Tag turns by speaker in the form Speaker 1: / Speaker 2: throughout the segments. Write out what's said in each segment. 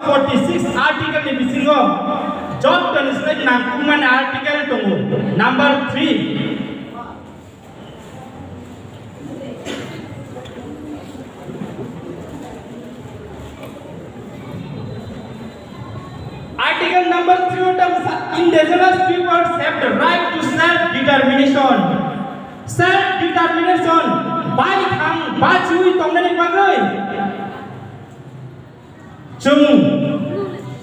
Speaker 1: 46 article ni bisingo job translate nangkuman article tunggu number 3 Article number 3 terms indigenous peoples have the right to self-determination. Self-determination by thang ba chui tong nani bagai. Chung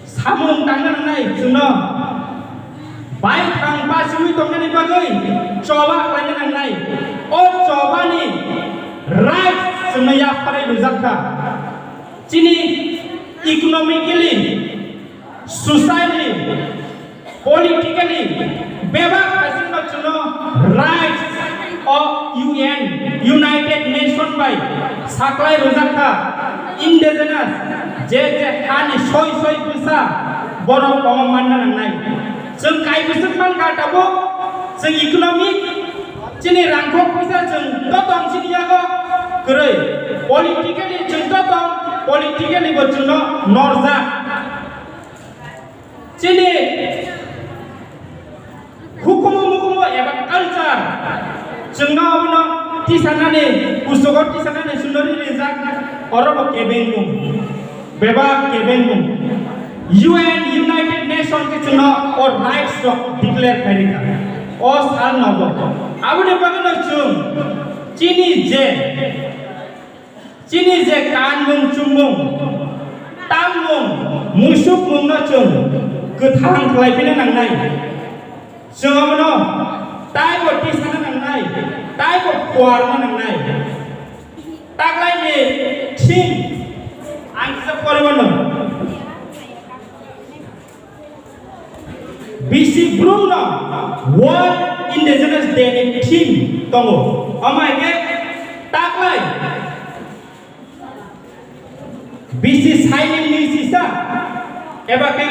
Speaker 1: samung tangan nai chung no. By thang ba chui tong nani bagai. Coba kalian nai. Oh coba ni right semaya pada luzakta. Cini economically society, politically, bebas kasih macam rights of UN, United Nations by saklai rozakha indigenous, je hani soi bisa borong pemaman nangnai. Jeng kai besar man kata bo, jeng ekonomi, cini rangkop bisa jeng totong cini jago, kerai, politically jeng totong, politically berjeno norza. Cini hukum eba culture jenga ono di sana ne pusoko di sana ne sundari rezak orang kebengung beba kebengung UN United Nations ke jenga or rights to declare karika o sal nobo abu ne bagano chung cini je kanmung chumung tamung musuk mung no chung ketang kelai pina nang nai, semua mana, tai bot di sana nang nai, tai bot kuar nang nai, tak lain ni, tim, angsa kuar mana, bisi Bruno, World Indigenous Day tim, tunggu, amai ke, tak lain, bisi signing ni sisa, eba ke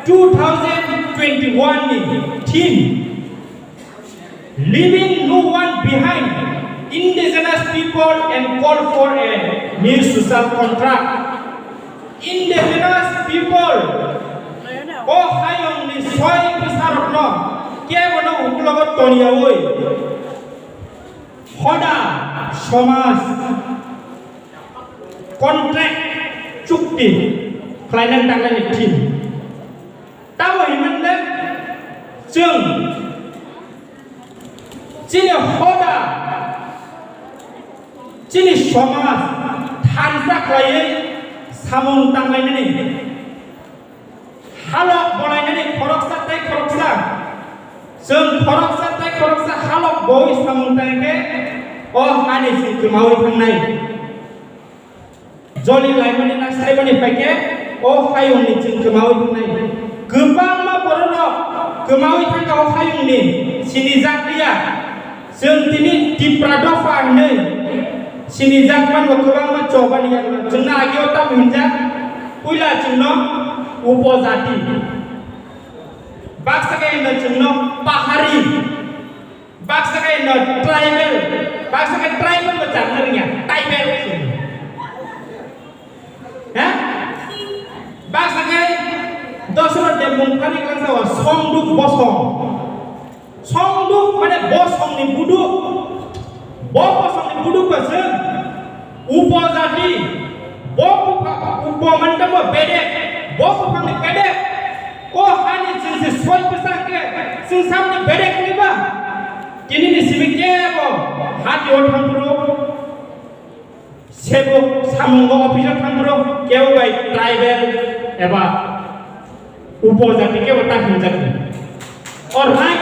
Speaker 1: 2021 ni team leaving no one behind indigenous people and call for a new social contract. Indigenous people oh hayong ni soy besar no ke bono uklogot tonia oi hoda somas contract cukti klainan tangan team tahu iman deh, jeng, cini hoda, cini somas, tansa klien, samung tangan ini, halok boleh ini koroksa, jeng koroksa halok boy samung tangan, oh ane si kemau tangan, joli lain mana nak saya mana pakai, oh hayung ni jeng kemau tangan. Gebang ma borok kemawi tang kau hayung ni sini zakria sentini di pradova ni sini zakman wa gebang ma coba ni yang jenna agi otam hinjak uila jenno upozati baksa kay na jenno pahari baksa kay na tribal baksa kay tribal macam narinya tribal ha baksa kay dosor de mungkari kan sawa songduk mana bosong ni buduk bosong ni buduk pasal upozati upo mantam bedek pang ni bedek oh hani sing sesuai pesan ke sing sam ni bedek ni ba kini ni simike bo hati orang bro sebo samunggo officer thang bro keu bai tribal eba upozati ke watang hinjak alright